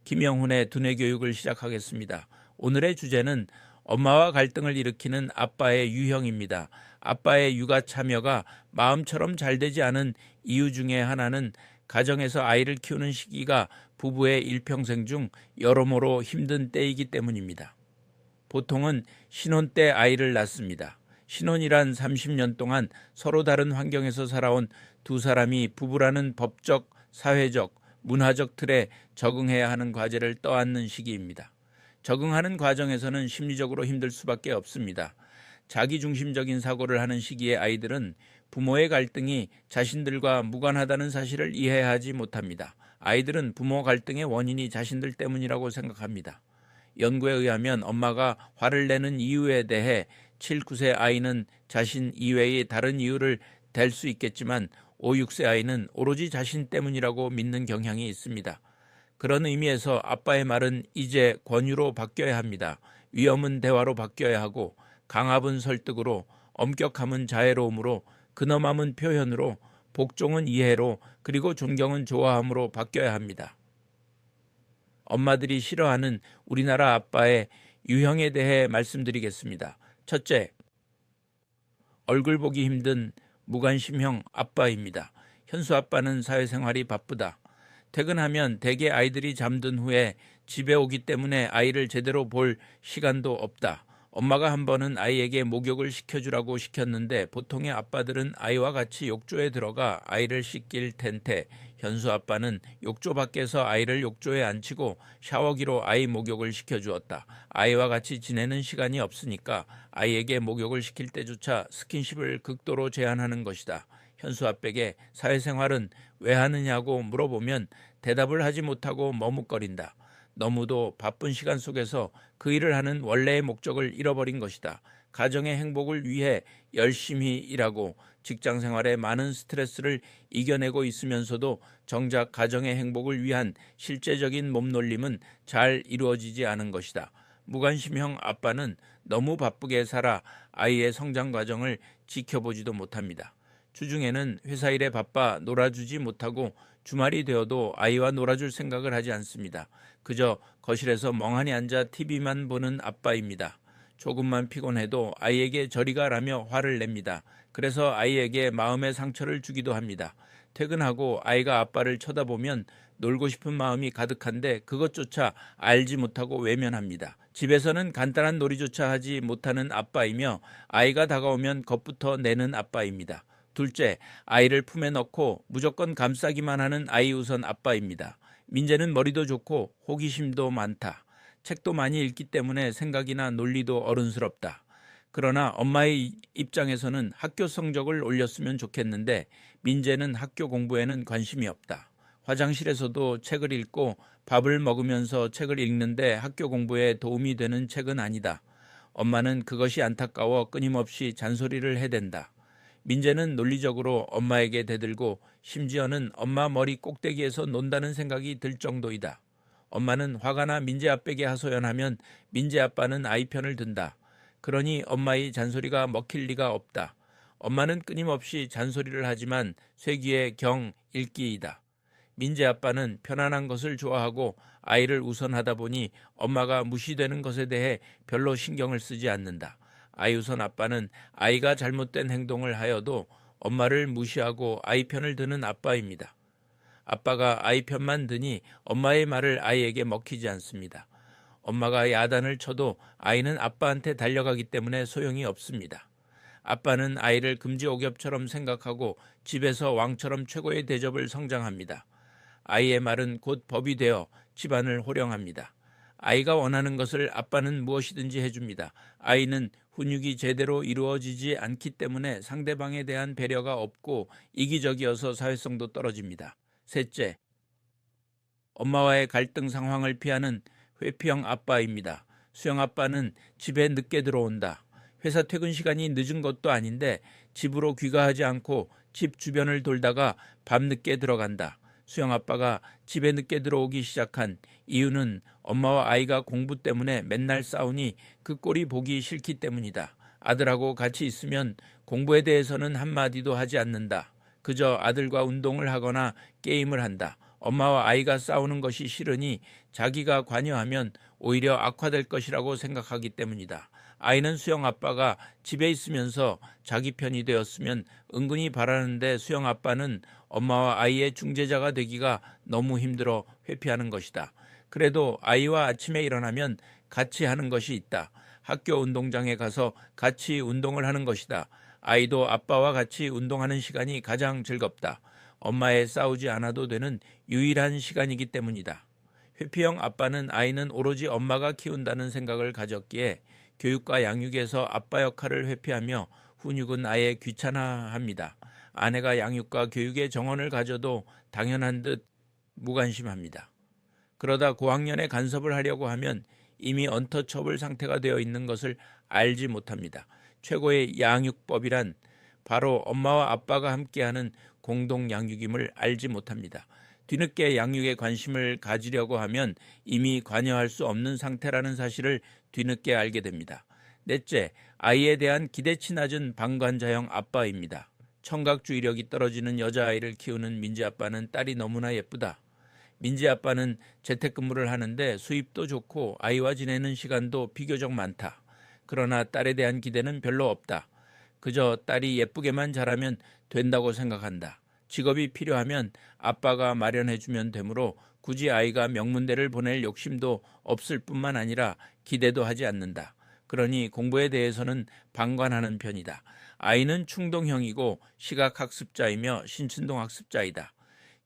김영훈의 두뇌 교육을 시작하겠습니다. 오늘의 주제는 엄마와 갈등을 일으키는 아빠의 유형입니다. 아빠의 육아 참여가 마음처럼 잘 되지 않은 이유 중에 하나는 가정에서 아이를 키우는 시기가 부부의 일평생 중 여러모로 힘든 때이기 때문입니다. 보통은 신혼 때 아이를 낳습니다. 신혼이란 30년 동안 서로 다른 환경에서 살아온 두 사람이 부부라는 법적, 사회적, 문화적 틀에 적응해야 하는 과제를 떠안는 시기입니다. 적응하는 과정에서는 심리적으로 힘들 수밖에 없습니다. 자기중심적인 사고를 하는 시기의 아이들은 부모의 갈등이 자신들과 무관하다는 사실을 이해하지 못합니다. 아이들은 부모 갈등의 원인이 자신들 때문이라고 생각합니다. 연구에 의하면 엄마가 화를 내는 이유에 대해 7, 9세 아이는 자신 이외의 다른 이유를 댈 수 있겠지만 5, 6세 아이는 오로지 자신 때문이라고 믿는 경향이 있습니다. 그런 의미에서 아빠의 말은 이제 권유로 바뀌어야 합니다. 위험은 대화로 바뀌어야 하고 강압은 설득으로, 엄격함은 자애로움으로, 근엄함은 표현으로, 복종은 이해로, 그리고 존경은 좋아함으로 바뀌어야 합니다. 엄마들이 싫어하는 우리나라 아빠의 유형에 대해 말씀드리겠습니다. 첫째, 얼굴 보기 힘든 무관심형 아빠입니다. 현수 아빠는 사회생활이 바쁘다. 퇴근하면 대개 아이들이 잠든 후에 집에 오기 때문에 아이를 제대로 볼 시간도 없다. 엄마가 한 번은 아이에게 목욕을 시켜주라고 시켰는데 보통의 아빠들은 아이와 같이 욕조에 들어가 아이를 씻길 텐데 현수 아빠는 욕조 밖에서 아이를 욕조에 앉히고 샤워기로 아이 목욕을 시켜주었다. 아이와 같이 지내는 시간이 없으니까 아이에게 목욕을 시킬 때조차 스킨십을 극도로 제한하는 것이다. 현수 아빠에게 사회생활은 왜 하느냐고 물어보면 대답을 하지 못하고 머뭇거린다. 너무도 바쁜 시간 속에서 그 일을 하는 원래의 목적을 잃어버린 것이다. 가정의 행복을 위해 열심히 일하고 직장 생활에 많은 스트레스를 이겨내고 있으면서도 정작 가정의 행복을 위한 실제적인 몸놀림은 잘 이루어지지 않은 것이다. 무관심형 아빠는 너무 바쁘게 살아 아이의 성장 과정을 지켜보지도 못합니다. 주중에는 회사 일에 바빠 놀아주지 못하고 주말이 되어도 아이와 놀아줄 생각을 하지 않습니다. 그저 거실에서 멍하니 앉아 TV만 보는 아빠입니다. 조금만 피곤해도 아이에게 저리 가라며 화를 냅니다. 그래서 아이에게 마음의 상처를 주기도 합니다. 퇴근하고 아이가 아빠를 쳐다보면 놀고 싶은 마음이 가득한데 그것조차 알지 못하고 외면합니다. 집에서는 간단한 놀이조차 하지 못하는 아빠이며 아이가 다가오면 겁부터 내는 아빠입니다. 둘째, 아이를 품에 넣고 무조건 감싸기만 하는 아이 우선 아빠입니다. 민재는 머리도 좋고 호기심도 많다. 책도 많이 읽기 때문에 생각이나 논리도 어른스럽다. 그러나 엄마의 입장에서는 학교 성적을 올렸으면 좋겠는데 민재는 학교 공부에는 관심이 없다. 화장실에서도 책을 읽고 밥을 먹으면서 책을 읽는데 학교 공부에 도움이 되는 책은 아니다. 엄마는 그것이 안타까워 끊임없이 잔소리를 해댄다. 민재는 논리적으로 엄마에게 대들고 심지어는 엄마 머리 꼭대기에서 논다는 생각이 들 정도이다. 엄마는 화가 나 민재 아빠에게 하소연하면 민재 아빠는 아이 편을 든다. 그러니 엄마의 잔소리가 먹힐 리가 없다. 엄마는 끊임없이 잔소리를 하지만 쇠귀의 경 읽기이다. 민재 아빠는 편안한 것을 좋아하고 아이를 우선하다 보니 엄마가 무시되는 것에 대해 별로 신경을 쓰지 않는다. 아이 우선 아빠는 아이가 잘못된 행동을 하여도 엄마를 무시하고 아이 편을 드는 아빠입니다. 아빠가 아이 편만 드니 엄마의 말을 아이에게 먹히지 않습니다. 엄마가 야단을 쳐도 아이는 아빠한테 달려가기 때문에 소용이 없습니다. 아빠는 아이를 금지옥엽처럼 생각하고 집에서 왕처럼 최고의 대접을 성장합니다. 아이의 말은 곧 법이 되어 집안을 호령합니다. 아이가 원하는 것을 아빠는 무엇이든지 해줍니다. 아이는 훈육이 제대로 이루어지지 않기 때문에 상대방에 대한 배려가 없고 이기적이어서 사회성도 떨어집니다. 셋째, 엄마와의 갈등 상황을 피하는 회피형 아빠입니다. 수영 아빠는 집에 늦게 들어온다. 회사 퇴근 시간이 늦은 것도 아닌데 집으로 귀가하지 않고 집 주변을 돌다가 밤늦게 들어간다. 수영 아빠가 집에 늦게 들어오기 시작한 이유는 엄마와 아이가 공부 때문에 맨날 싸우니 그 꼴이 보기 싫기 때문이다. 아들하고 같이 있으면 공부에 대해서는 한마디도 하지 않는다. 그저 아들과 운동을 하거나 게임을 한다. 엄마와 아이가 싸우는 것이 싫으니 자기가 관여하면 오히려 악화될 것이라고 생각하기 때문이다. 아이는 수영 아빠가 집에 있으면서 자기 편이 되었으면 은근히 바라는데 수영 아빠는 엄마와 아이의 중재자가 되기가 너무 힘들어 회피하는 것이다. 그래도 아이와 아침에 일어나면 같이 하는 것이 있다. 학교 운동장에 가서 같이 운동을 하는 것이다. 아이도 아빠와 같이 운동하는 시간이 가장 즐겁다. 엄마에 싸우지 않아도 되는 유일한 시간이기 때문이다. 회피형 아빠는 아이는 오로지 엄마가 키운다는 생각을 가졌기에 교육과 양육에서 아빠 역할을 회피하며 훈육은 아예 귀찮아합니다. 아내가 양육과 교육의 정원을 가져도 당연한 듯 무관심합니다. 그러다 고학년에 간섭을 하려고 하면 이미 언터처블 상태가 되어 있는 것을 알지 못합니다. 최고의 양육법이란 바로 엄마와 아빠가 함께하는 공동 양육임을 알지 못합니다. 뒤늦게 양육에 관심을 가지려고 하면 이미 관여할 수 없는 상태라는 사실을 뒤늦게 알게 됩니다. 넷째, 아이에 대한 기대치 낮은 방관자형 아빠입니다. 청각 주의력이 떨어지는 여자아이를 키우는 민지 아빠는 딸이 너무나 예쁘다. 민지 아빠는 재택근무를 하는데 수입도 좋고 아이와 지내는 시간도 비교적 많다. 그러나 딸에 대한 기대는 별로 없다. 그저 딸이 예쁘게만 자라면 된다고 생각한다. 직업이 필요하면 아빠가 마련해주면 되므로 굳이 아이가 명문대를 보낼 욕심도 없을 뿐만 아니라 기대도 하지 않는다. 그러니 공부에 대해서는 방관하는 편이다. 아이는 충동형이고 시각학습자이며 신춘동학습자이다.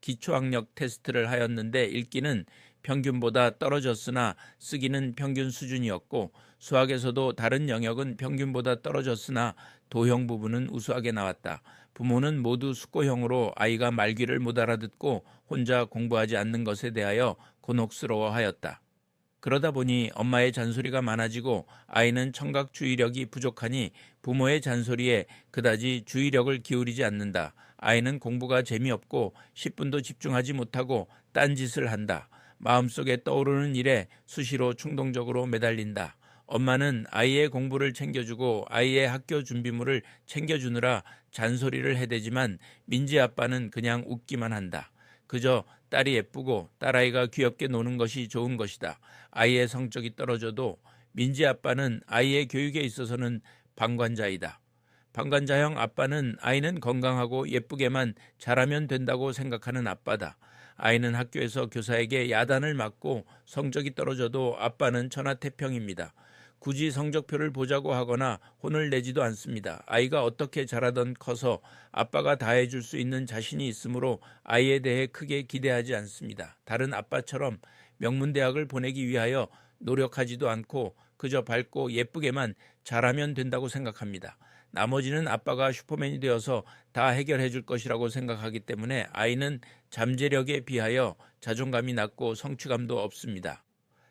기초학력 테스트를 하였는데 읽기는 평균보다 떨어졌으나 쓰기는 평균 수준이었고 수학에서도 다른 영역은 평균보다 떨어졌으나 도형 부분은 우수하게 나왔다. 부모는 모두 숙고형으로 아이가 말귀를 못 알아듣고 혼자 공부하지 않는 것에 대하여 곤혹스러워하였다. 그러다 보니 엄마의 잔소리가 많아지고 아이는 청각 주의력이 부족하니 부모의 잔소리에 그다지 주의력을 기울이지 않는다. 아이는 공부가 재미없고 10분도 집중하지 못하고 딴짓을 한다. 마음속에 떠오르는 일에 수시로 충동적으로 매달린다. 엄마는 아이의 공부를 챙겨주고 아이의 학교 준비물을 챙겨주느라 잔소리를 해대지만 민지 아빠는 그냥 웃기만 한다. 그저 딸이 예쁘고 딸아이가 귀엽게 노는 것이 좋은 것이다. 아이의 성적이 떨어져도 민지 아빠는 아이의 교육에 있어서는 방관자이다. 방관자형 아빠는 아이는 건강하고 예쁘게만 자라면 된다고 생각하는 아빠다. 아이는 학교에서 교사에게 야단을 맞고 성적이 떨어져도 아빠는 천하태평입니다. 굳이 성적표를 보자고 하거나 혼을 내지도 않습니다. 아이가 어떻게 자라던 커서 아빠가 다 해줄 수 있는 자신이 있으므로 아이에 대해 크게 기대하지 않습니다. 다른 아빠처럼 명문대학을 보내기 위하여 노력하지도 않고 그저 밝고 예쁘게만 자라면 된다고 생각합니다. 나머지는 아빠가 슈퍼맨이 되어서 다 해결해 줄 것이라고 생각하기 때문에 아이는 잠재력에 비하여 자존감이 낮고 성취감도 없습니다.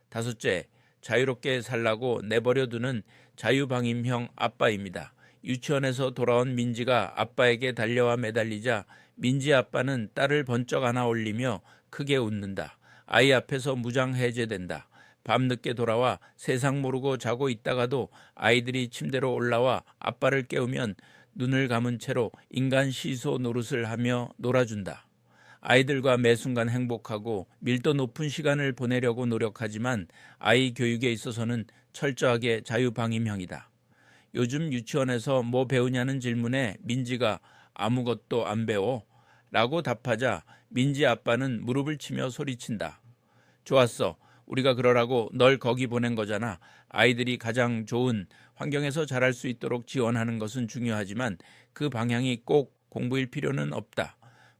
다섯째, 자유롭게 살라고 내버려두는 자유방임형 아빠입니다. 유치원에서 돌아온 민지가 아빠에게 달려와 매달리자 민지 아빠는 딸을 번쩍 안아 올리며 크게 웃는다. 아이 앞에서 무장해제된다. 밤늦게 돌아와 세상 모르고 자고 있다가도 아이들이 침대로 올라와 아빠를 깨우면 눈을 감은 채로 인간 시소 노릇을 하며 놀아준다. 아이들과 매 순간 행복하고 밀도 높은 시간을 보내려고 노력하지만 아이 교육에 있어서는 철저하게 자유방임형이다. 요즘 유치원에서 뭐 배우냐는 질문에 민지가 아무것도 안 배워 라고 답하자 민지 아빠는 무릎을 치며 소리친다. 좋았어. 우리가 그러라고 널 거기 보낸 거잖아. 아이들이 가장 좋은 환경에서 자랄 수 있도록 지원하는 것은 중요하지만 그 방향이 꼭 공부일 필요는 없다.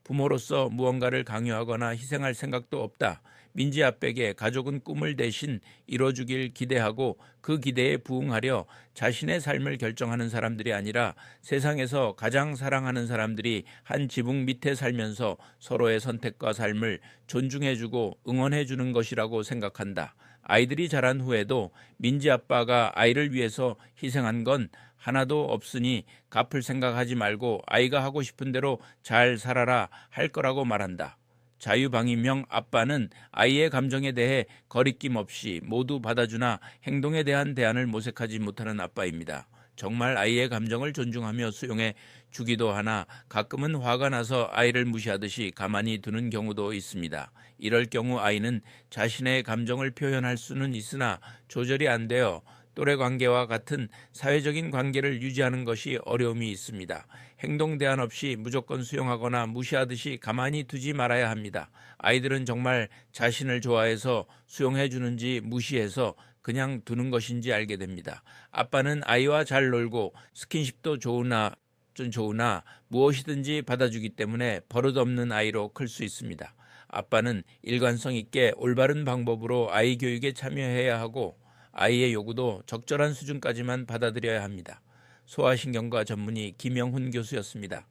부모로서 무언가를 강요하거나 희생할 생각도 없다. 민지 아빠에게 가족은 꿈을 대신 이뤄주길 기대하고 그 기대에 부응하려 자신의 삶을 결정하는 사람들이 아니라 세상에서 가장 사랑하는 사람들이 한 지붕 밑에 살면서 서로의 선택과 삶을 존중해주고 응원해주는 것이라고 생각한다. 아이들이 자란 후에도 민지 아빠가 아이를 위해서 희생한 건 하나도 없으니 갚을 생각하지 말고 아이가 하고 싶은 대로 잘 살아라 할 거라고 말한다. 자유방임형 아빠는 아이의 감정에 대해 거리낌 없이 모두 받아주나 행동에 대한 대안을 모색하지 못하는 아빠입니다. 정말 아이의 감정을 존중하며 수용해 주기도 하나 가끔은 화가 나서 아이를 무시하듯이 가만히 두는 경우도 있습니다. 이럴 경우 아이는 자신의 감정을 표현할 수는 있으나 조절이 안 되어 또래 관계와 같은 사회적인 관계를 유지하는 것이 어려움이 있습니다. 행동 대안 없이 무조건 수용하거나 무시하듯이 가만히 두지 말아야 합니다. 아이들은 정말 자신을 좋아해서 수용해 주는지 무시해서 그냥 두는 것인지 알게 됩니다. 아빠는 아이와 잘 놀고 스킨십도 좋으나 무엇이든지 받아주기 때문에 버릇없는 아이로 클 수 있습니다. 아빠는 일관성 있게 올바른 방법으로 아이 교육에 참여해야 하고 아이의 요구도 적절한 수준까지만 받아들여야 합니다. 소아신경과 전문의 김영훈 교수였습니다.